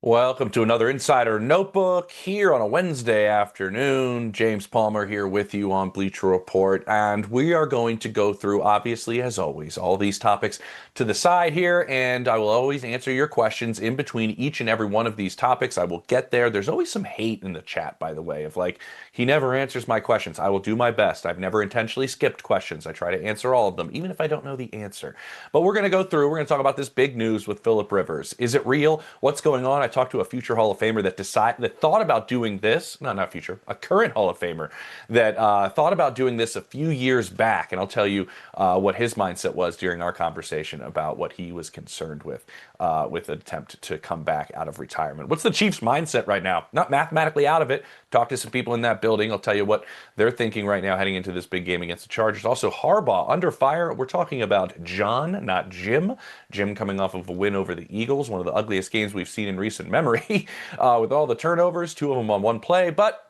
Welcome to another Insider Notebook here on a Wednesday afternoon. James Palmer here with you on Bleacher Report, and we are going to go through, obviously, as always, all these topics to the side here, and I will always answer your questions in between each and every one of these topics. I will get there. There's always some hate in the chat, by the way, of like, he never answers my questions. I will do my best. I've never intentionally skipped questions. I try to answer all of them, even if I don't know the answer. But we're going to go through, we're going to talk about this big news with Philip Rivers. Is it real? What's going on? I talked to a future Hall of Famer that thought about doing this. No, not future, a current Hall of Famer that thought about doing this a few years back, and I'll tell you what his mindset was during our conversation about what he was concerned with an attempt to come back out of retirement. What's the Chiefs' mindset right now? Not mathematically out of it. Talk to some people in that building. I'll tell you what they're thinking right now heading into this big game against the Chargers. Also, Harbaugh under fire. We're talking about John, not Jim. Jim coming off of a win over the Eagles, one of the ugliest games we've seen in recent memory, with all the turnovers, two of them on one play. But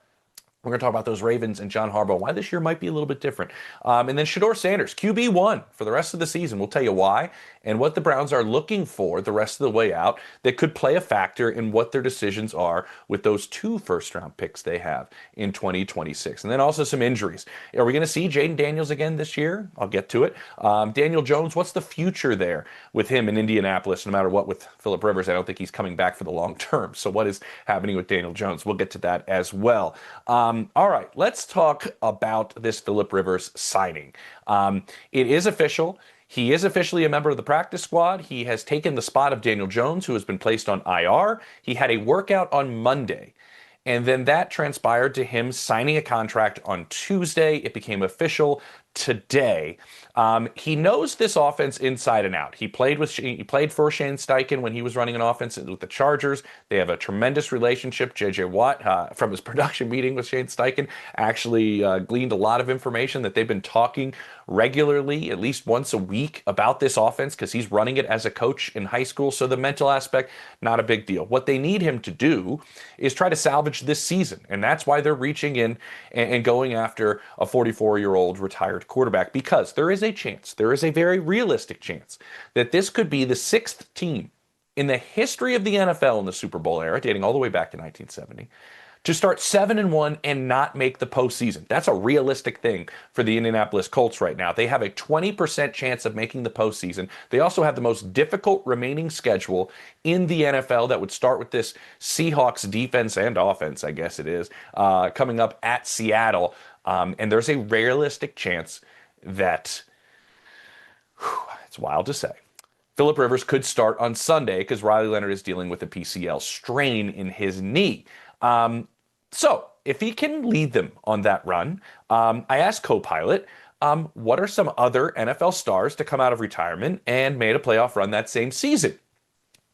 we're going to talk about those Ravens and John Harbaugh, why this year might be a little bit different. And then Shedeur Sanders, QB1 for the rest of the season. We'll tell you why and what the Browns are looking for the rest of the way out that could play a factor in what their decisions are with those two first-round picks they have in 2026. And then also some injuries. Are we going to see Jaden Daniels again this year? I'll get to it. Daniel Jones, what's the future there with him in Indianapolis, no matter what with Philip Rivers? I don't think he's coming back for the long term. So what is happening with Daniel Jones? We'll get to that as well. All right, let's talk about this Philip Rivers signing. It is official. He is officially a member of the practice squad. He has taken the spot of Daniel Jones, who has been placed on IR. He had a workout on Monday. And then that transpired to him signing a contract on Tuesday. It became official today. He knows this offense inside and out. He played for Shane Steichen when he was running an offense with the Chargers. They have a tremendous relationship. JJ Watt, from his production meeting with Shane Steichen, actually gleaned a lot of information that they've been talking regularly, at least once a week, about this offense because he's running it as a coach in high school. So the mental aspect, not a big deal. What they need him to do is try to salvage this season. And that's why they're reaching in and going after a 44-year-old retired quarterback, because there is a chance, there is a very realistic chance that this could be the sixth team in the history of the NFL in the Super Bowl era, dating all the way back to 1970, to start 7-1 and not make the postseason. That's a realistic thing for the Indianapolis Colts right now. They have a 20% chance of making the postseason. They also have the most difficult remaining schedule in the NFL that would start with this Seahawks defense and offense, I guess it is, coming up at Seattle. And there's a realistic chance that, it's wild to say, Philip Rivers could start on Sunday because Riley Leonard is dealing with a PCL strain in his knee. So if he can lead them on that run, I asked Copilot, what are some other NFL stars to come out of retirement and made a playoff run that same season?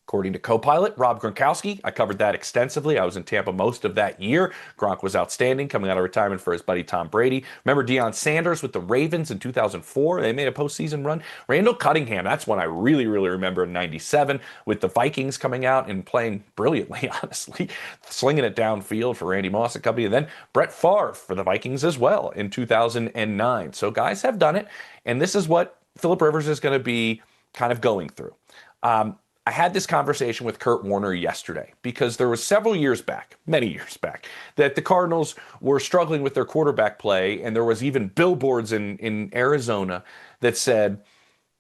According to Copilot, Rob Gronkowski, I covered that extensively. I was in Tampa most of that year. Gronk was outstanding coming out of retirement for his buddy Tom Brady. Remember Deion Sanders with the Ravens in 2004? They made a postseason run. Randall Cunningham, that's one I really, really remember in 97 with the Vikings coming out and playing brilliantly, honestly, slinging it downfield for Randy Moss and company. And then Brett Favre for the Vikings as well in 2009. So guys have done it. And this is what Philip Rivers is going to be kind of going through. I had this conversation with Kurt Warner yesterday because there was several years back, many years back, that the Cardinals were struggling with their quarterback play, and there was even billboards in Arizona that said,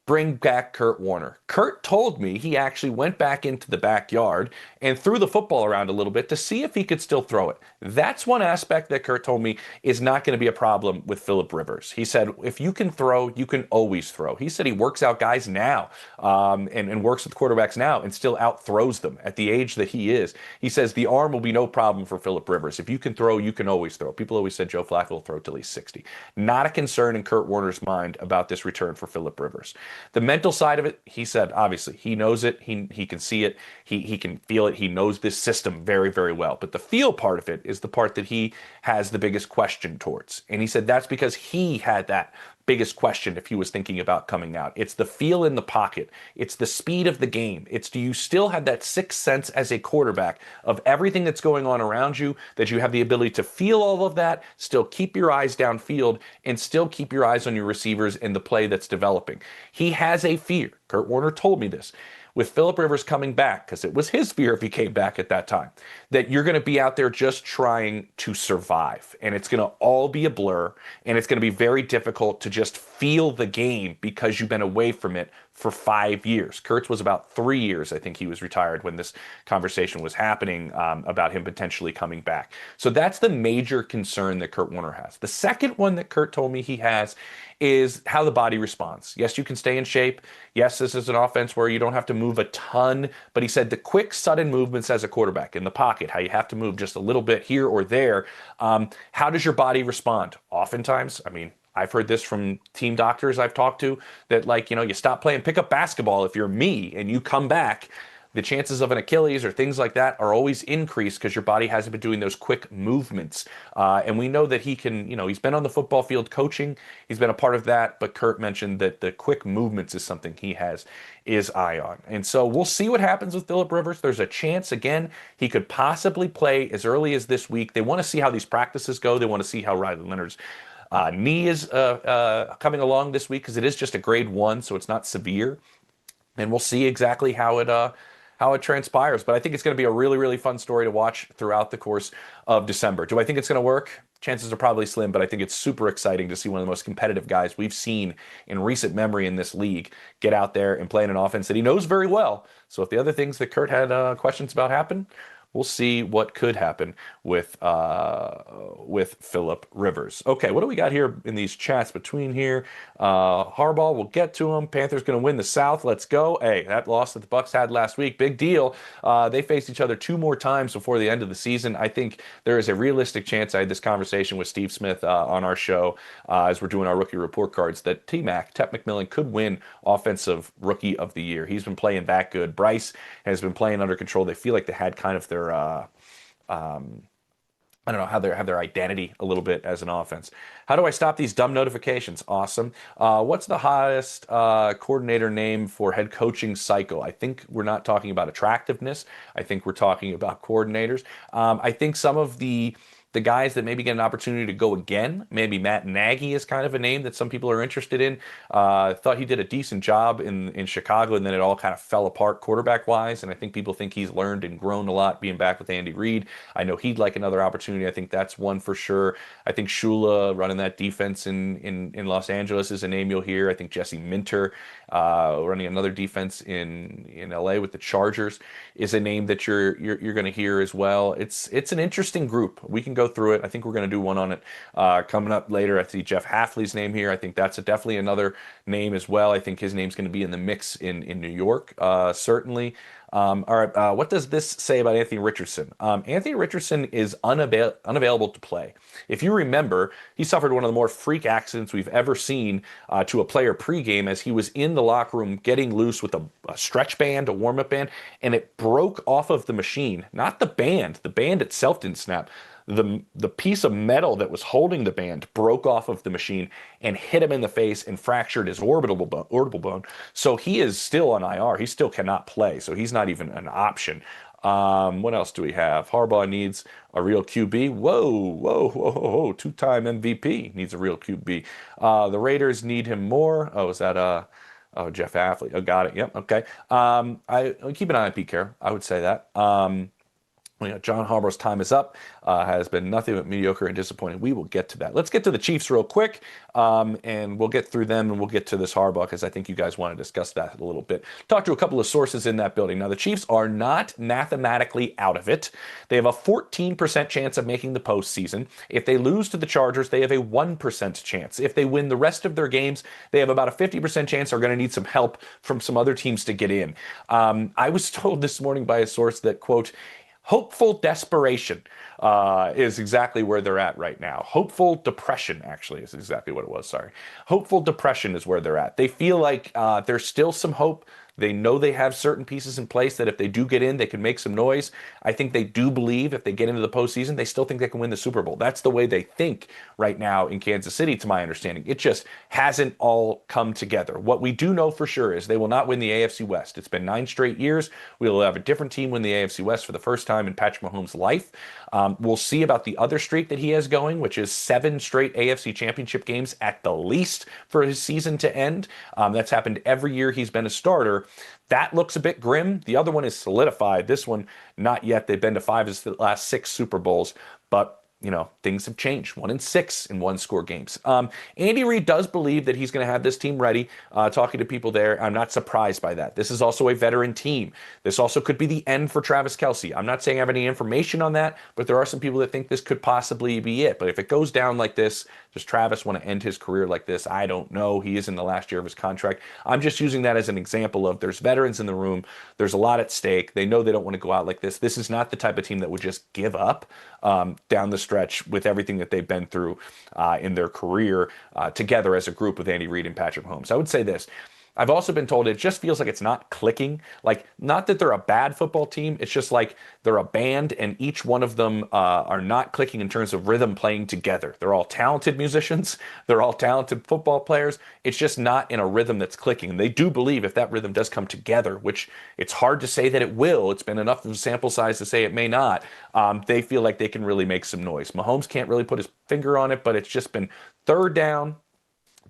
bring back Kurt Warner. Kurt told me he actually went back into the backyard and threw the football around a little bit to see if he could still throw it. That's one aspect that Kurt told me is not going to be a problem with Philip Rivers. He said, if you can throw, you can always throw. He said he works out guys now and works with quarterbacks now and still out throws them at the age that he is. He says the arm will be no problem for Philip Rivers. If you can throw, you can always throw. People always said Joe Flacco will throw till he's 60. Not a concern in Kurt Warner's mind about this return for Philip Rivers. The mental side of it, he said, obviously, he knows it. He can see it. He can feel it. He knows this system very, very well. But the feel part of it is the part that he has the biggest question towards. And he said that's because he had that biggest question if he was thinking about coming out. It's the feel in the pocket. It's the speed of the game. It's, do you still have that sixth sense as a quarterback of everything that's going on around you, that you have the ability to feel all of that, still keep your eyes downfield, and still keep your eyes on your receivers and the play that's developing. He has a fear. Kurt Warner told me this. with Phillip Rivers coming back, because it was his fear if he came back at that time, that you're going to be out there just trying to survive. And it's going to all be a blur. And it's going to be very difficult to just feel the game because you've been away from it for 5 years. Kurtz was about 3 years. I think he was retired when this conversation was happening about him potentially coming back. So that's the major concern that Kurt Warner has. The second one that Kurt told me he has is how the body responds. Yes, you can stay in shape. Yes, this is an offense where you don't have to move a ton, but he said the quick, sudden movements as a quarterback in the pocket, how you have to move just a little bit here or there. How does your body respond? Oftentimes, I mean, I've heard this from team doctors I've talked to that, like, you stop playing pickup basketball if you're me and you come back, the chances of an Achilles or things like that are always increased because your body hasn't been doing those quick movements. And we know that he can, he's been on the football field coaching. He's been a part of that. But Kurt mentioned that the quick movements is something he has his eye on. And so we'll see what happens with Phillip Rivers. There's a chance, again, he could possibly play as early as this week. They want to see how these practices go. They want to see how Riley Leonard's knee is coming along this week, because it is just a grade 1, so it's not severe. And we'll see exactly how it transpires. But I think it's going to be a really, really fun story to watch throughout the course of December. Do I think it's going to work? Chances are probably slim, but I think it's super exciting to see one of the most competitive guys we've seen in recent memory in this league get out there and play in an offense that he knows very well. So if the other things that Kurt had questions about happen, we'll see what could happen with Phillip Rivers. Okay, what do we got here in these chats between here? Harbaugh, we'll get to him. Panthers going to win the South. Let's go. Hey, that loss that the Bucs had last week, big deal. They faced each other 2 more times before the end of the season. I think there is a realistic chance. I had this conversation with Steve Smith on our show as we're doing our rookie report cards, that T-Mac, Tep McMillan, could win Offensive Rookie of the Year. He's been playing that good. Bryce has been playing under control. They feel like they had kind of their I don't know, how they have their identity a little bit as an offense. How do I stop these dumb notifications? Awesome. What's the hottest coordinator name for head coaching cycle? I think we're not talking about attractiveness. I think we're talking about coordinators. I think some of the guys that maybe get an opportunity to go again, maybe Matt Nagy is kind of a name that some people are interested in. Thought he did a decent job in Chicago, and then it all kind of fell apart quarterback-wise, and I think people think he's learned and grown a lot being back with Andy Reid. I know he'd like another opportunity. I think that's one for sure. I think Shula running that defense in Los Angeles is a name you'll hear. I think Jesse Minter running another defense in LA with the Chargers is a name that you're going to hear as well. It's an interesting group. We can go through it. I think we're going to do one on it coming up later. I see Jeff Hafley's name here. I think that's definitely another name as well. I think his name's going to be in the mix in New York, certainly. All right, what does this say about Anthony Richardson? Anthony Richardson is unavailable to play. If you remember, he suffered one of the more freak accidents we've ever seen to a player pregame, as he was in the locker room getting loose with a stretch band, a warm-up band, and it broke off of the machine. Not the band. The band itself didn't snap. The piece of metal that was holding the band broke off of the machine and hit him in the face and fractured his orbital bone. So he is still on IR. He still cannot play. So he's not even an option. What else do we have? Harbaugh needs a real QB. Whoa. 2-time MVP needs a real QB. The Raiders need him more. Oh, is that Jeff Hafley? Oh, got it. Yep. Okay. I keep an eye on Pete Carroll. I would say that. John Harbaugh's time is up. Has been nothing but mediocre and disappointing. We will get to that. Let's get to the Chiefs real quick, and we'll get through them, and we'll get to this Harbaugh, because I think you guys want to discuss that a little bit. Talk to a couple of sources in that building. Now, the Chiefs are not mathematically out of it. They have a 14% chance of making the postseason. If they lose to the Chargers, they have a 1% chance. If they win the rest of their games, they have about a 50% chance they're going to need some help from some other teams to get in. I was told this morning by a source that, quote, hopeful desperation is exactly where they're at right now. Hopeful depression, actually, is exactly what it was. Sorry. Hopeful depression is where they're at. They feel like there's still some hope. They know they have certain pieces in place that if they do get in, they can make some noise. I think they do believe if they get into the postseason, they still think they can win the Super Bowl. That's the way they think right now in Kansas City, to my understanding. It just hasn't all come together. What we do know for sure is they will not win the AFC West. It's been 9 straight years. We will have a different team win the AFC West for the first time in Patrick Mahomes' life. We'll see about the other streak that he has going, which is 7 straight AFC Championship games at the least for his season to end. That's happened every year he's been a starter. That looks a bit grim. The other one is solidified. This one, not yet. They've been to five of the last six Super Bowls, but things have changed. 1-6 in one-score games. Andy Reid does believe that he's going to have this team ready. Talking to people there, I'm not surprised by that. This is also a veteran team. This also could be the end for Travis Kelce. I'm not saying I have any information on that, but there are some people that think this could possibly be it. But if it goes down like this, does Travis want to end his career like this? I don't know. He is in the last year of his contract. I'm just using that as an example of there's veterans in the room. There's a lot at stake. They know they don't want to go out like this. This is not the type of team that would just give up down the stretch with everything that they've been through in their career together as a group with Andy Reid and Patrick Mahomes. I would say this. I've also been told it just feels like it's not clicking. Like, not that they're a bad football team. It's just like they're a band and each one of them are not clicking in terms of rhythm playing together. They're all talented musicians. They're all talented football players. It's just not in a rhythm that's clicking. And they do believe if that rhythm does come together, which it's hard to say that it will. It's been enough of a sample size to say it may not. They feel like they can really make some noise. Mahomes can't really put his finger on it, but it's just been third down,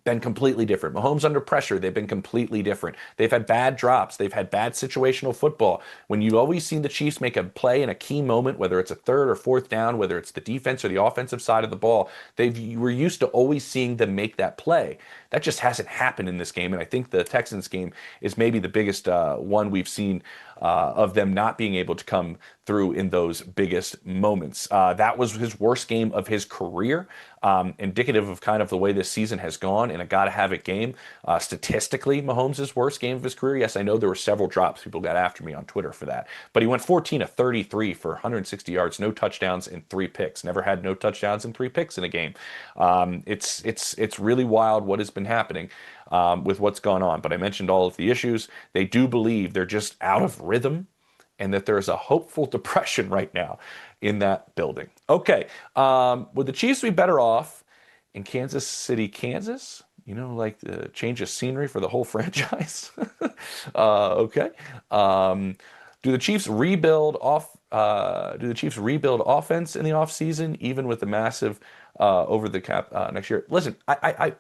been completely different. Mahomes under pressure, they've been completely different. They've had bad drops. They've had bad situational football. When you always seen the Chiefs make a play in a key moment, whether it's a third or fourth down, whether it's the defense or the offensive side of the ball, we're used to always seeing them make that play. That just hasn't happened in this game, and I think the Texans game is maybe the biggest one we've seen of them not being able to come through in those biggest moments. That was his worst game of his career, indicative of kind of the way this season has gone in a gotta-have-it game. Statistically, Mahomes' worst game of his career. Yes, I know there were several drops. People got after me on Twitter for that. But he went 14 of 33 for 160 yards, no touchdowns, and 3 picks. Never had no touchdowns and 3 picks in a game. It's really wild what has been happening with what's gone on. But I mentioned all of the issues. They do believe they're just out of rhythm and that there's a hopeful depression right now in that building. Okay, would the Chiefs be better off in Kansas City, Kansas? Like the change of scenery for the whole franchise? Okay. Do the Chiefs rebuild offense in the offseason, even with the massive over the cap next year? Listen,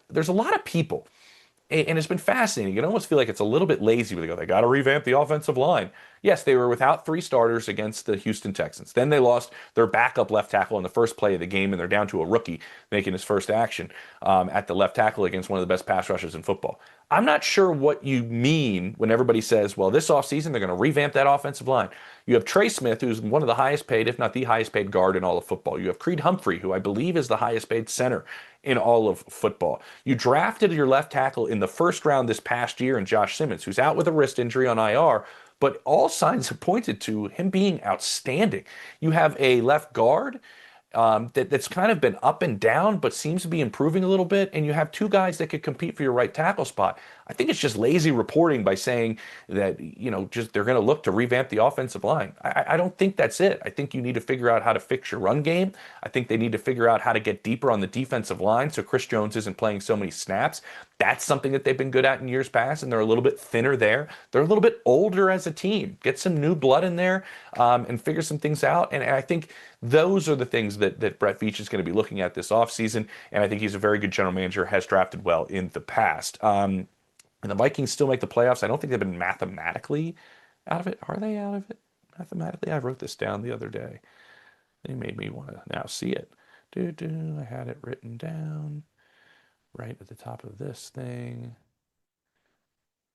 there's a lot of people, and it's been fascinating. You can almost feel like it's a little bit lazy when they got to revamp the offensive line. Yes, they were without 3 starters against the Houston Texans. Then they lost their backup left tackle in the first play of the game, and they're down to a rookie making his first action at the left tackle against one of the best pass rushers in football. I'm not sure what you mean when everybody says, well, this offseason they're going to revamp that offensive line. You have Trey Smith, who's one of the highest paid, if not the highest paid guard in all of football. You have Creed Humphrey, who I believe is the highest paid center in all of football. You drafted your left tackle in the first round this past year in Josh Simmons, who's out with a wrist injury on IR, but all signs have pointed to him being outstanding. You have a left guard that's kind of been up and down, but seems to be improving a little bit. And you have 2 guys that could compete for your right tackle spot. I think it's just lazy reporting by saying that, just they're going to look to revamp the offensive line. I don't think that's it. I think you need to figure out how to fix your run game. I think they need to figure out how to get deeper on the defensive line so Chris Jones isn't playing so many snaps. That's something that they've been good at in years past, and they're a little bit thinner there. They're a little bit older as a team. Get some new blood in there and figure some things out. And I think those are the things that Brett Veach is going to be looking at this offseason, and I think he's a very good general manager, has drafted well in the past. And the Vikings still make the playoffs. I don't think they've been mathematically out of it. Are they out of it mathematically? I wrote this down the other day. They made me want to now see it. I had it written down right at the top of this thing.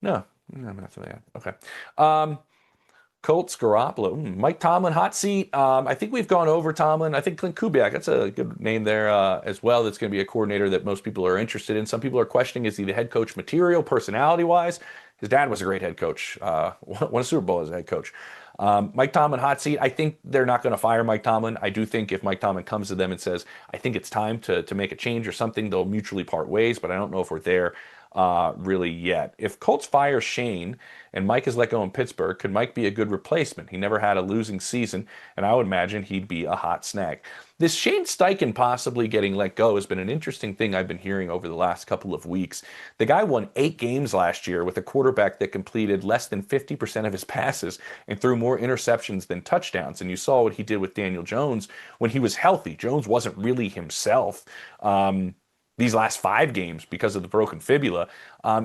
No, mathematically. Okay. Colts, Garoppolo, Mike Tomlin, hot seat. I think we've gone over Tomlin. I think Clint Kubiak, that's a good name there as well. That's going to be a coordinator that most people are interested in. Some people are questioning, is he the head coach material, personality-wise? His dad was a great head coach. Won a Super Bowl as a head coach. Mike Tomlin, hot seat. I think they're not going to fire Mike Tomlin. I do think if Mike Tomlin comes to them and says, I think it's time to make a change or something, they'll mutually part ways, but I don't know if we're there really yet. If Colts fire Shane and Mike is let go in Pittsburgh, could Mike be a good replacement? He never had a losing season, and I would imagine he'd be a hot snag. This Shane Steichen possibly getting let go has been an interesting thing I've been hearing over the last couple of weeks. The guy won 8 games last year with a quarterback that completed less than 50% of his passes and threw more interceptions than touchdowns. And you saw what he did with Daniel Jones when he was healthy. Jones wasn't really himself. these last 5 games because of the broken fibula.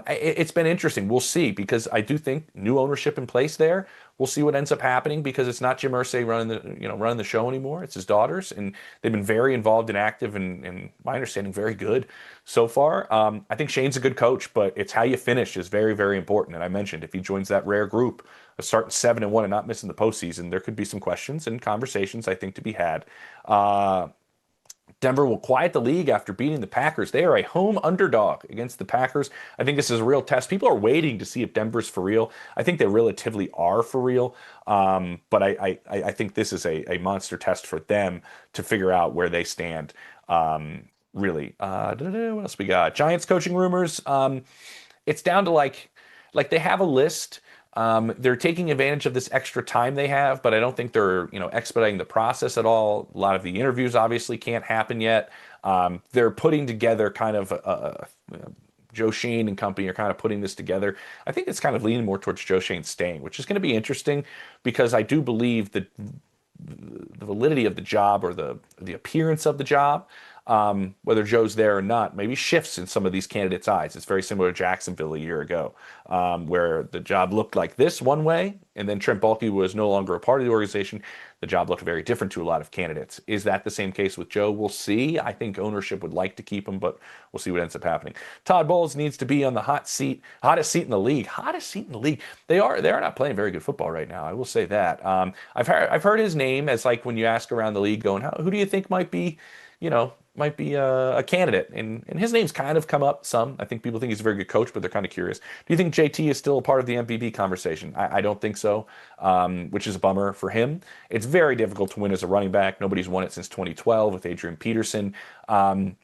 It's been interesting. We'll see because I do think new ownership in place there. We'll see what ends up happening because it's not Jim Irsay running the show anymore. It's his daughters, and they've been very involved and active, and my understanding, very good so far. I think Shane's a good coach, but it's how you finish is very, very important. And I mentioned if he joins that rare group of starting 7-1 and not missing the postseason, there could be some questions and conversations I think to be had. Denver will quiet the league after beating the Packers. They are a home underdog against the Packers. I think this is a real test. People are waiting to see if Denver's for real. I think they relatively are for real. But I think this is a monster test for them to figure out where they stand. Really. What else we got? Giants coaching rumors. It's down to like they have a list. They're taking advantage of this extra time they have, but I don't think they're, expediting the process at all. A lot of the interviews obviously can't happen yet. They're putting together kind of Joe Shane and company are kind of putting this together. I think it's kind of leaning more towards Joe Shane staying, which is going to be interesting because I do believe that the validity of the job or the appearance of the job, whether Joe's there or not, maybe shifts in some of these candidates' eyes. It's very similar to Jacksonville a year ago, where the job looked like this one way, and then Trent Baalke was no longer a part of the organization. The job looked very different to a lot of candidates. Is that the same case with Joe? We'll see. I think ownership would like to keep him, but we'll see what ends up happening. Todd Bowles needs to be on the hottest seat in the league. Hottest seat in the league. They are not playing very good football right now. I will say that. I've heard his name as like when you ask around the league, going, who do you think might be, a candidate, and his name's kind of come up some. I think people think he's a very good coach, but they're kind of curious. Do you think JT is still a part of the MVP conversation? I don't think so, which is a bummer for him. It's very difficult to win as a running back. Nobody's won it since 2012 with Adrian Peterson. And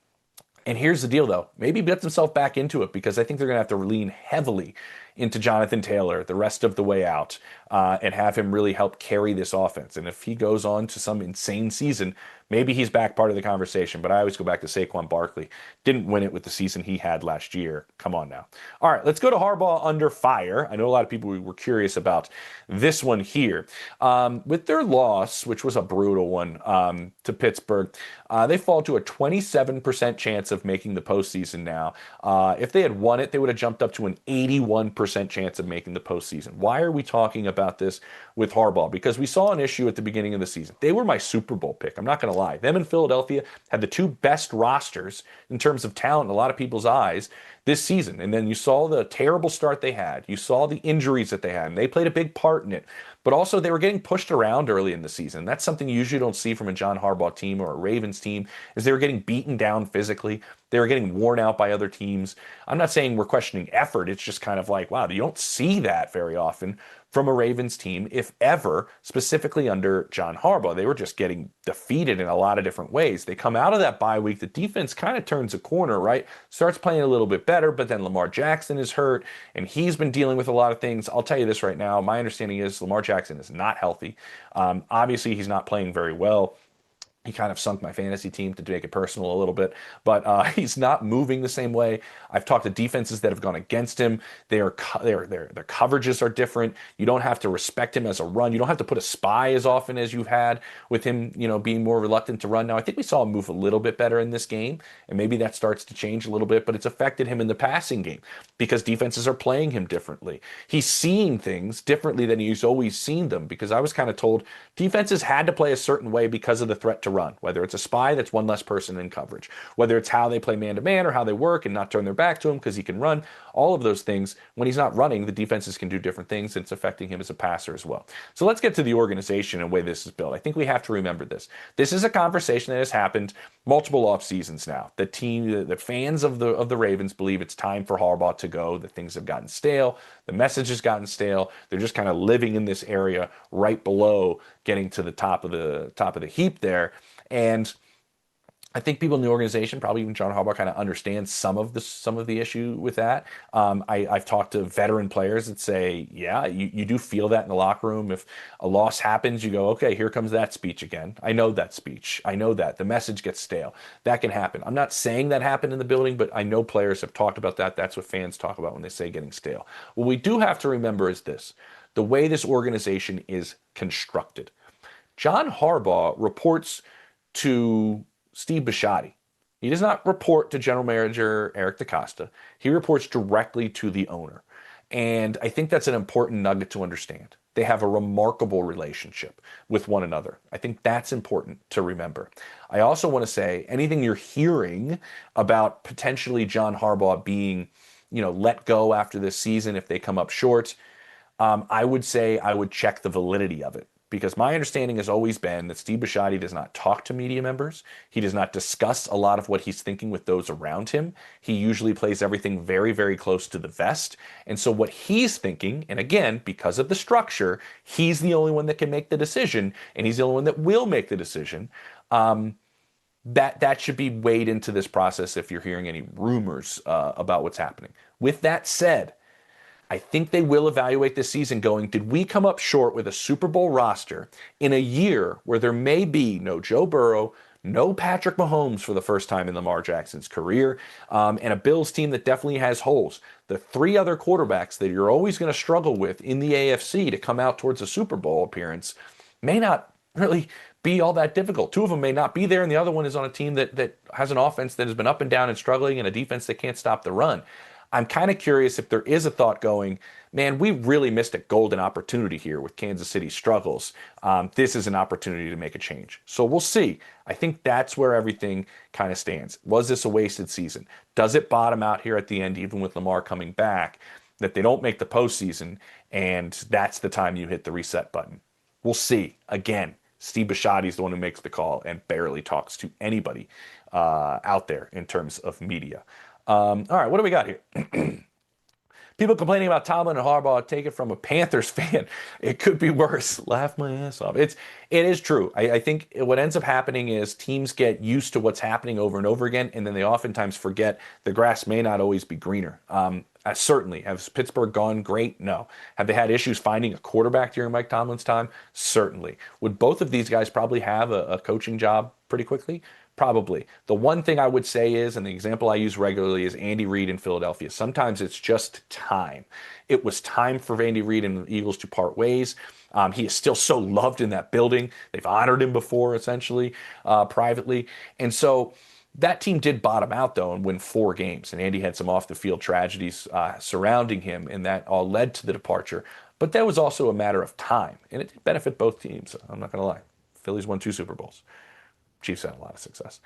here's the deal, though. Maybe he gets himself back into it because I think they're going to have to lean heavily into Jonathan Taylor the rest of the way out and have him really help carry this offense. And if he goes on to some insane season, maybe he's back part of the conversation. But I always go back to Saquon Barkley. Didn't win it with the season he had last year. Come on now. All right, let's go to Harbaugh under fire. I know a lot of people were curious about this one here. With their loss, which was a brutal one to Pittsburgh, they fall to a 27% chance of making the postseason now. If they had won it, they would have jumped up to an 81% chance of making the postseason. Why are we talking about this with Harbaugh? Because we saw an issue at the beginning of the season. They were my Super Bowl pick. I'm not going to lie. Them and Philadelphia had the two best rosters in terms of talent in a lot of people's eyes this season. And then you saw the terrible start they had. You saw the injuries that they had, and they played a big part in it. But also they were getting pushed around early in the season. That's something you usually don't see from a John Harbaugh team or a Ravens team, is they were getting beaten down physically. They were getting worn out by other teams. I'm not saying we're questioning effort. It's just kind of like, wow, you don't see that very often from a Ravens team, if ever, specifically under John Harbaugh. They were just getting defeated in a lot of different ways. They come out of that bye week, the defense kind of turns a corner, right? Starts playing a little bit better, but then Lamar Jackson is hurt, and he's been dealing with a lot of things. I'll tell you this right now. My understanding is Lamar Jackson is not healthy. Obviously, he's not playing very well. He kind of sunk my fantasy team, to make it personal a little bit, but he's not moving the same way. I've talked to defenses that have gone against him. Their coverages are different. You don't have to respect him as a run. You don't have to put a spy as often as you've had with him, being more reluctant to run. Now, I think we saw him move a little bit better in this game, and maybe that starts to change a little bit, but it's affected him in the passing game because defenses are playing him differently. He's seeing things differently than he's always seen them, because I was kind of told defenses had to play a certain way because of the threat to run, whether it's a spy, that's one less person in coverage, whether it's how they play man-to-man or how they work and not turn their back to him because he can run. All of those things, when he's not running, the defenses can do different things, and it's affecting him as a passer as well. So let's get to the organization and the way this is built. I think we have to remember this. This is a conversation that has happened multiple off seasons now. The fans of the Ravens believe it's time for Harbaugh to go, that things have gotten stale, the message has gotten stale. They're just kind of living in this area right below getting to the top of the heap there. And I think people in the organization, probably even John Harbaugh, kind of understands some of the issue with that. I've talked to veteran players that say, yeah, you do feel that in the locker room. If a loss happens, you go, okay, here comes that speech again. I know that speech. I know that. The message gets stale. That can happen. I'm not saying that happened in the building, but I know players have talked about that. That's what fans talk about when they say getting stale. What we do have to remember is this: the way this organization is constructed. John Harbaugh reports to Steve Bisciotti. He does not report to general manager Eric DaCosta. He reports directly to the owner. And I think that's an important nugget to understand. They have a remarkable relationship with one another. I think that's important to remember. I also want to say anything you're hearing about potentially John Harbaugh being, let go after this season if they come up short, I would say I would check the validity of it. Because my understanding has always been that Steve Bisciotti does not talk to media members. He does not discuss a lot of what he's thinking with those around him. He usually plays everything very, very close to the vest. And so what he's thinking, and again, because of the structure, he's the only one that can make the decision, and he's the only one that will make the decision. That should be weighed into this process if you're hearing any rumors about what's happening. With that said, I think they will evaluate this season going, did we come up short with a Super Bowl roster in a year where there may be no Joe Burrow, no Patrick Mahomes for the first time in Lamar Jackson's career, and a Bills team that definitely has holes? The three other quarterbacks that you're always going to struggle with in the AFC to come out towards a Super Bowl appearance may not really be all that difficult. Two of them may not be there, and the other one is on a team that has an offense that has been up and down and struggling and a defense that can't stop the run. I'm kind of curious if there is a thought going, man, we really missed a golden opportunity here with Kansas City's struggles. This is an opportunity to make a change. So we'll see. I think that's where everything kind of stands. Was this a wasted season? Does it bottom out here at the end, even with Lamar coming back, that they don't make the postseason, and that's the time you hit the reset button? We'll see. Again, Steve Bisciotti is the one who makes the call and barely talks to anybody out there in terms of media. All right, what do we got here? People complaining about Tomlin and Harbaugh. Take it from a Panthers fan. It could be worse. Laugh my ass off. It is true. I think what ends up happening is teams get used to what's happening over and over again, and then they oftentimes forget the grass may not always be greener. Certainly. Has Pittsburgh gone great? No. Have they had issues finding a quarterback during Mike Tomlin's time? Certainly. Would both of these guys probably have a coaching job pretty quickly? Probably. The one thing I would say is, and the example I use regularly is Andy Reid in Philadelphia. Sometimes it's just time. It was time for Andy Reid and the Eagles to part ways. He is still so loved in that building. They've honored him before, essentially, privately. And so that team did bottom out, though, and win 4 games. And Andy had some off-the-field tragedies surrounding him, and that all led to the departure. But that was also a matter of time, and it did benefit both teams. I'm not going to lie. Phillies won 2 Super Bowls. Chiefs had a lot of success.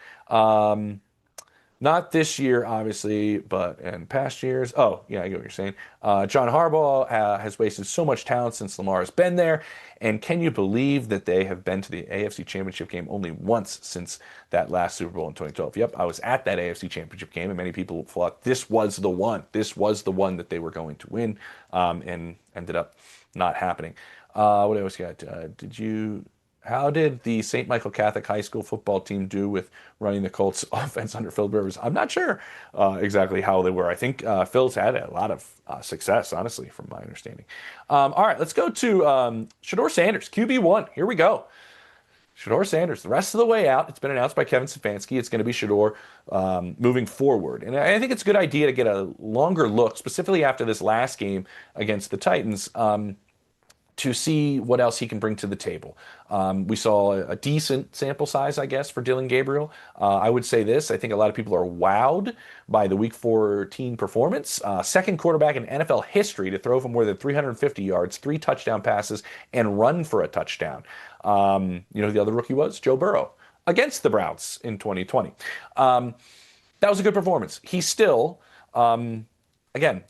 Not this year, obviously, but in past years. Oh, yeah, I get what you're saying. John Harbaugh has wasted so much talent since Lamar has been there. And can you believe that they have been to the AFC Championship game only once since that last Super Bowl in 2012? Yep, I was at that AFC Championship game, and many people thought this was the one. This was the one that they were going to win, and ended up not happening. What else got? How did the St. Michael Catholic High School football team do with running the Colts offense under Phil Rivers? I'm not sure exactly how they were. I think Phil's had a lot of success, honestly, from my understanding. All right, let's go to Shedeur Sanders, QB1. Here we go. Shedeur Sanders, the rest of the way out. It's been announced by Kevin Stefanski. It's going to be Shedeur moving forward. And I think it's a good idea to get a longer look, specifically after this last game against the Titans, to see what else he can bring to the table. We saw a decent sample size, I guess, for Dillon Gabriel. I would say this. I think a lot of people are wowed by the Week 14 performance. Second quarterback in NFL history to throw for more than 350 yards, 3 touchdown passes, and run for a touchdown. You know who the other rookie was? Joe Burrow against the Browns in 2020. That was a good performance. He's still, again,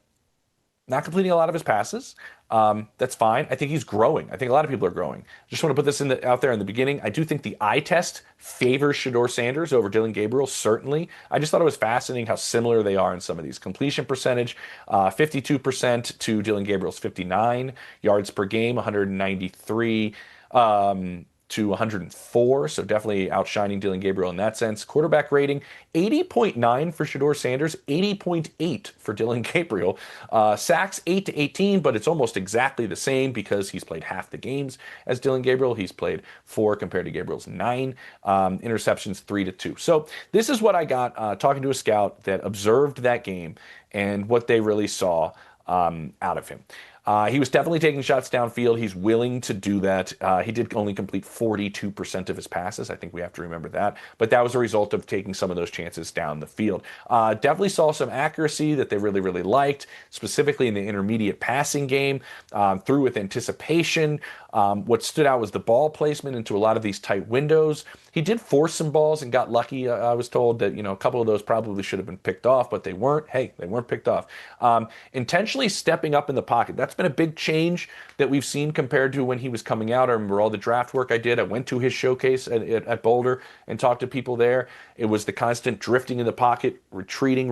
not completing a lot of his passes. That's fine. I think he's growing. I think a lot of people are growing. Just want to put this out there in the beginning. I do think the eye test favors Shedeur Sanders over Dillon Gabriel, certainly. I just thought it was fascinating how similar they are in some of these. Completion percentage, 52% to Dillon Gabriel's 59. Yards per game, 193. To 104, so definitely outshining Dillon Gabriel in that sense. Quarterback rating, 80.9 for Shedeur Sanders, 80.8 for Dillon Gabriel. Sacks, 8 to 18, but it's almost exactly the same because he's played half the games as Dillon Gabriel. He's played 4 compared to Gabriel's 9. Interceptions, 3 to 2. So this is what I got talking to a scout that observed that game and what they really saw out of him. He was definitely taking shots downfield. He's willing to do that. He did only complete 42% of his passes. I think we have to remember that. But that was a result of taking some of those chances down the field. Definitely saw some accuracy that they really, really liked, specifically in the intermediate passing game, through with anticipation. What stood out was the ball placement into a lot of these tight windows. He did force some balls and got lucky. I was told that, a couple of those probably should have been picked off, but they weren't. Hey, they weren't picked off. Intentionally stepping up in the pocket. That's been a big change that we've seen compared to when he was coming out. I remember all the draft work I did. I went to his showcase at Boulder and talked to people there. It was the constant drifting in the pocket, retreating.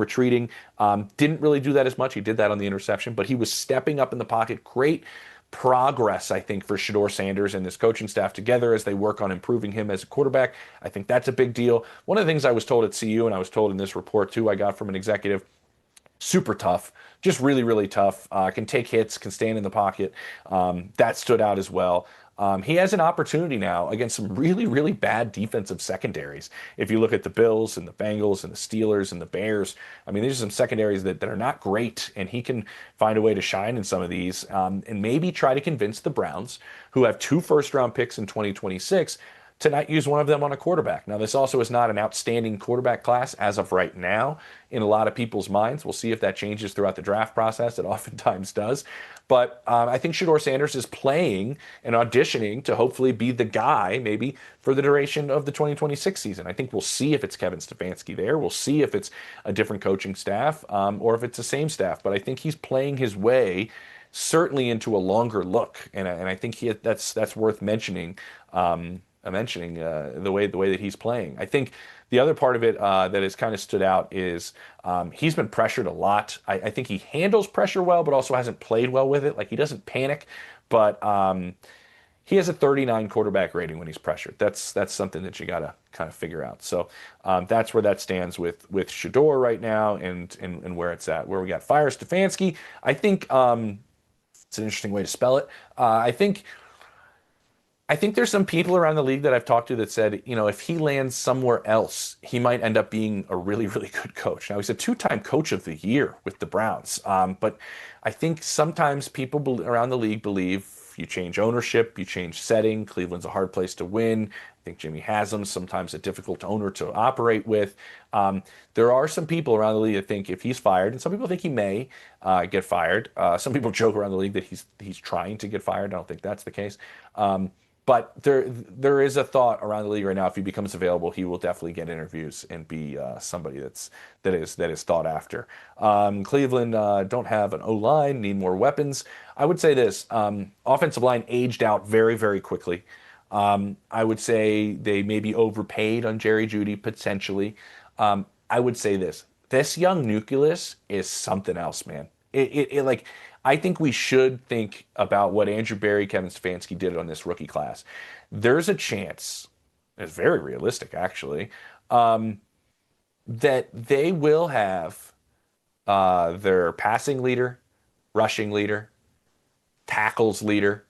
Didn't really do that as much. He did that on the interception, but he was stepping up in the pocket. Great progress, I think, for Shedeur Sanders and this coaching staff together as they work on improving him as a quarterback. I think that's a big deal. One of the things I was told at CU, and I was told in this report too, I got from an executive, super tough, just really, really tough. Can take hits, can stand in the pocket. That stood out as well. He has an opportunity now against some really, really bad defensive secondaries. If you look at the Bills and the Bengals and the Steelers and the Bears, I mean, these are some secondaries that are not great, and he can find a way to shine in some of these, and maybe try to convince the Browns, who have 2 first-round picks in 2026, to not use one of them on a quarterback. Now, this also is not an outstanding quarterback class as of right now in a lot of people's minds. We'll see if that changes throughout the draft process. It oftentimes does. But I think Shedeur Sanders is playing and auditioning to hopefully be the guy, maybe, for the duration of the 2026 season. I think we'll see if it's Kevin Stefanski there. We'll see if it's a different coaching staff, or if it's the same staff. But I think he's playing his way certainly into a longer look. And I think that's worth mentioning. The way that he's playing. I think the other part of it that has kind of stood out is he's been pressured a lot. I think he handles pressure well, but also hasn't played well with it. Like, he doesn't panic, but he has a 39 quarterback rating when he's pressured. That's something that you got to kind of figure out. So that's where that stands with Shedeur right now, and where it's at. Where we got Fire Stefanski. I think it's an interesting way to spell it. I think there's some people around the league that I've talked to that said, if he lands somewhere else, he might end up being a really, really good coach. Now, he's a 2-time coach of the year with the Browns. But I think sometimes people around the league believe you change ownership, you change setting. Cleveland's a hard place to win. I think Jimmy Haslam's sometimes a difficult owner to operate with. There are some people around the league that think if he's fired, and some people think he may get fired. Some people joke around the league that he's trying to get fired. I don't think that's the case. But there is a thought around the league right now. If he becomes available, he will definitely get interviews and be somebody that is thought after. Cleveland don't have an O-line, need more weapons. I would say this: offensive line aged out very, very quickly. I would say they may be overpaid on Jerry Jeudy potentially. I would say this young nucleus is something else, man. Like, I think we should think about what Andrew Berry, Kevin Stefanski did on this rookie class. There's a chance, it's very realistic actually, that they will have their passing leader, rushing leader, tackles leader,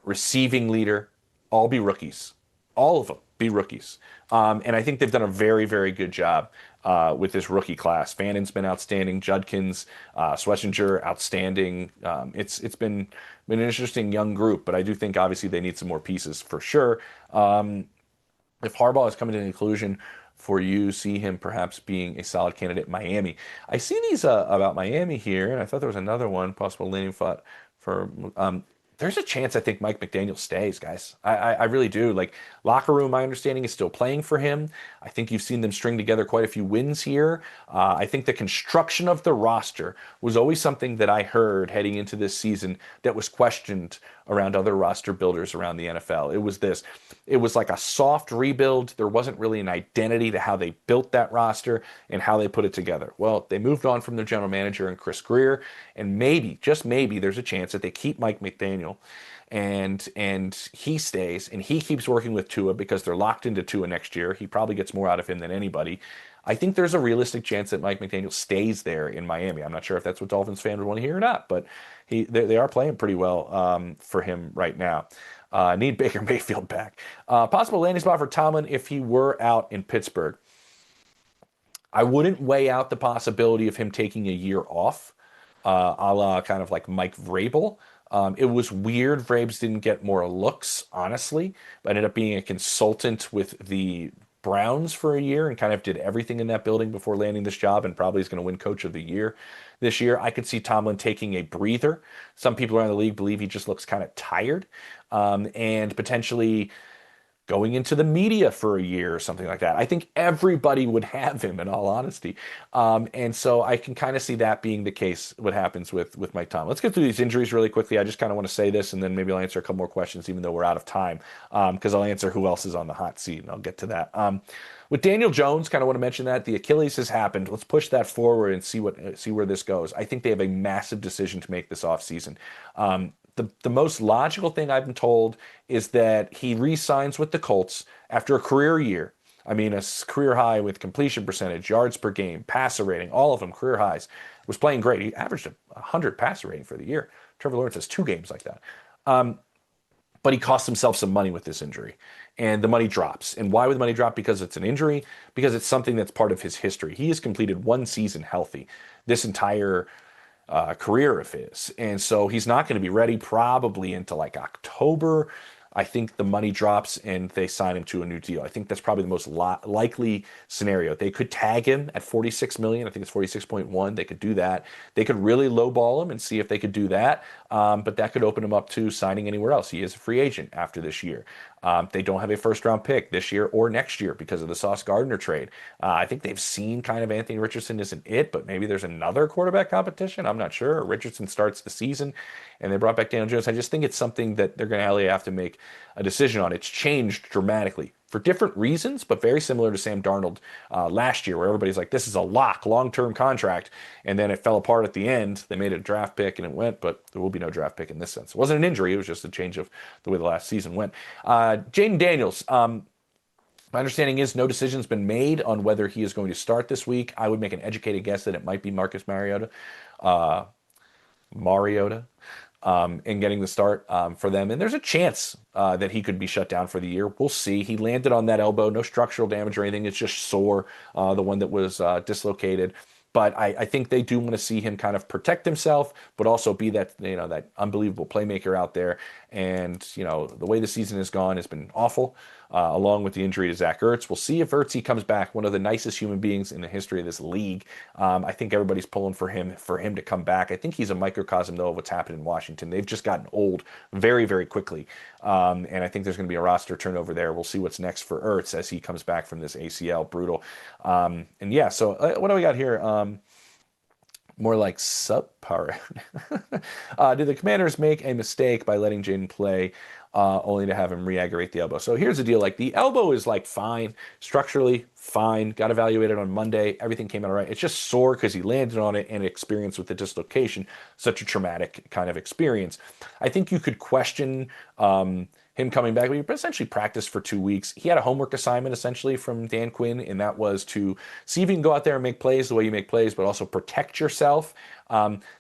receiving leader, all be rookies. All of them be rookies. And I think they've done a very, very good job with this rookie class. Fannon's been outstanding. Judkins, Schlesinger, outstanding. It's been an interesting young group, but I do think obviously they need some more pieces for sure. If Harbaugh is coming to the conclusion for you, see him perhaps being a solid candidate in Miami. I see these about Miami here, and I thought there was another one, possible landing spot for there's a chance I think Mike McDaniel stays, guys. I really do. Like, locker room, my understanding is still playing for him. I think you've seen them string together quite a few wins here. I think the construction of the roster was always something that I heard heading into this season that was questioned around other roster builders around the NFL. It was like a soft rebuild. There wasn't really an identity to how they built that roster and how they put it together. Well, they moved on from their general manager and Chris Greer, and maybe, just maybe, there's a chance that they keep Mike McDaniel and he stays and he keeps working with Tua because they're locked into Tua next year. He probably gets more out of him than anybody. I think there's a realistic chance that Mike McDaniel stays there in Miami. I'm not sure if that's what Dolphins fans would want to hear or not, but they are playing pretty well for him right now. Need Baker Mayfield back. Possible landing spot for Tomlin if he were out in Pittsburgh. I wouldn't weigh out the possibility of him taking a year off. a la kind of like Mike Vrabel. It was weird. Vrabes didn't get more looks, honestly, but ended up being a consultant with the Browns for a year and kind of did everything in that building before landing this job and probably is going to win Coach of the Year this year. I could see Tomlin taking a breather. Some people around the league believe he just looks kind of tired, and potentially going into the media for a year or something like that. I think everybody would have him, in all honesty. And so I can kind of see that being the case, what happens with Mike Tomlin. Let's get through these injuries really quickly. I just kind of want to say this, and then maybe I'll answer a couple more questions, even though we're out of time, because I'll answer who else is on the hot seat, and I'll get to that. With Daniel Jones, kind of want to mention that the Achilles has happened. Let's push that forward and see where this goes. I think they have a massive decision to make this offseason. The most logical thing I've been told is that he re-signs with the Colts after a career year. I mean, a career high with completion percentage, yards per game, passer rating, all of them career highs. Was playing great. He averaged a 100 passer rating for the year. Trevor Lawrence has 2 games like that. But he cost himself some money with this injury, and the money drops. And why would the money drop? Because it's an injury, because it's something that's part of his history. He has completed one season healthy this entire career of his. And so he's not going to be ready probably until like October. I think the money drops and they sign him to a new deal. I think that's probably the most likely scenario. They could tag him at 46 million. I think it's 46.1. They could do that. They could really lowball him and see if they could do that. But that could open him up to signing anywhere else. He is a free agent after this year. They don't have a first round pick this year or next year because of the Sauce Gardner trade. I think they've seen kind of Anthony Richardson isn't it, but maybe there's another quarterback competition. I'm not sure. Richardson starts the season and they brought back Daniel Jones. I just think it's something that they're going to have to make a decision on. It's changed dramatically for different reasons, but very similar to Sam Darnold last year, where everybody's like, this is a lock, long-term contract. And then it fell apart at the end. They made a draft pick and it went, but there will be no draft pick in this sense. It wasn't an injury. It was just a change of the way the last season went. Jaden Daniels, my understanding is no decision's been made on whether he is going to start this week. I would make an educated guess that it might be Marcus Mariota. In getting the start for them. And there's a chance that he could be shut down for the year. We'll see. He landed on that elbow. No structural damage or anything. It's just sore, the one that was dislocated. But I think they do want to see him kind of protect himself, but also be that, that unbelievable playmaker out there. And, the way the season has gone has been awful, along with the injury to Zach Ertz. We'll see if Ertz comes back, one of the nicest human beings in the history of this league. I think everybody's pulling for him to come back. I think he's a microcosm, though, of what's happened in Washington. They've just gotten old very, very quickly. And I think there's going to be a roster turnover there. We'll see what's next for Ertz as he comes back from this ACL. Brutal. And yeah, so what do we got here? More like subpar. Did the Commanders make a mistake by letting Jaden play, only to have him re-aggravate the elbow? So here's the deal. Like, the elbow is like fine, structurally fine, got evaluated on Monday. Everything came out all right. It's just sore because he landed on it and experienced with the dislocation such a traumatic kind of experience. I think you could question him coming back. We essentially practiced for 2 weeks. He had a homework assignment essentially from Dan Quinn, and that was to see if you can go out there and make plays the way you make plays, but also protect yourself.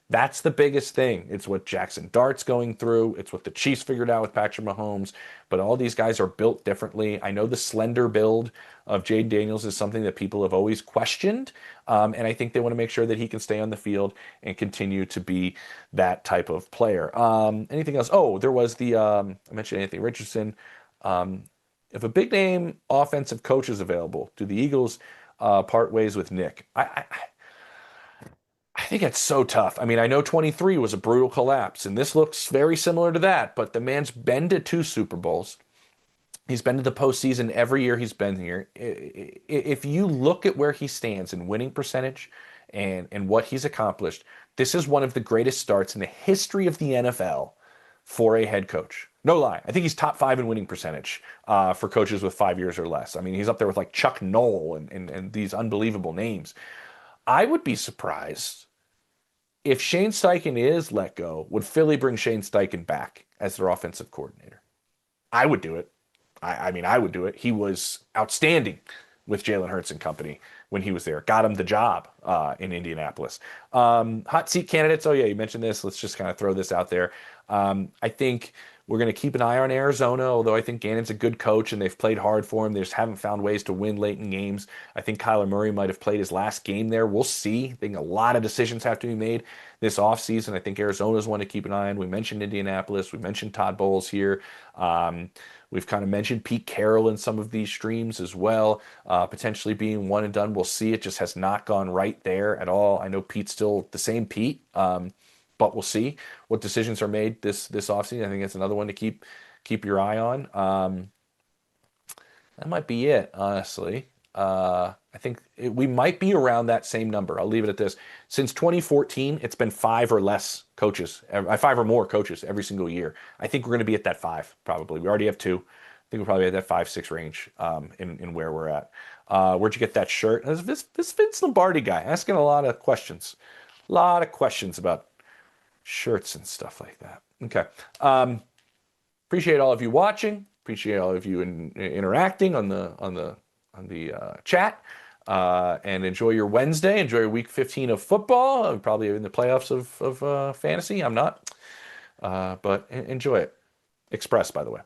That's the biggest thing. It's what Jackson Dart's going through. It's what the Chiefs figured out with Patrick Mahomes. But all these guys are built differently. I know the slender build of Jade Daniels is something that people have always questioned. And I think they want to make sure that he can stay on the field and continue to be that type of player. Anything else? Oh, there was I mentioned Anthony Richardson. If a big name offensive coach is available, do the Eagles part ways with Nick? I think it's so tough. I mean, I know 23 was a brutal collapse, and this looks very similar to that, but the man's been to 2 Super Bowls. He's been to the postseason every year he's been here. If you look at where he stands in winning percentage and what he's accomplished, this is one of the greatest starts in the history of the NFL for a head coach. No lie. I think he's top 5 in winning percentage for coaches with 5 years or less. I mean, he's up there with like Chuck Noll and these unbelievable names. I would be surprised if Shane Steichen is let go. Would Philly bring Shane Steichen back as their offensive coordinator? I would do it. I mean, I would do it. He was outstanding with Jalen Hurts and company when he was there. Got him the job in Indianapolis. Hot seat candidates. Oh, yeah, you mentioned this. Let's just kind of throw this out there. I think We're going to keep an eye on Arizona, although I think Gannon's a good coach and they've played hard for him. They just haven't found ways to win late in games. I think Kyler Murray might have played his last game there. We'll see. I think a lot of decisions have to be made this offseason. I think Arizona's one to keep an eye on. We mentioned Indianapolis. We mentioned Todd Bowles here. We've kind of mentioned Pete Carroll in some of these streams as well, potentially being one and done. We'll see. It just has not gone right there at all. I know Pete's still the same Pete, but we'll see what decisions are made this offseason. I think that's another one to keep your eye on. That might be it, honestly. I think we might be around that same number. I'll leave it at this. Since 2014, it's been five or more coaches every single year. I think we're going to be at that five, probably. We already have two. I think we're probably at that 5-6 range in where we're at. Where'd you get that shirt? This Vince Lombardi guy asking a lot of questions. A lot of questions about shirts and stuff like that. Okay. Appreciate all of you watching. Appreciate all of you interacting on the chat. And enjoy your Wednesday. Enjoy your week 15 of football. I'm probably in the playoffs of fantasy. I'm not. But enjoy it. Express, by the way.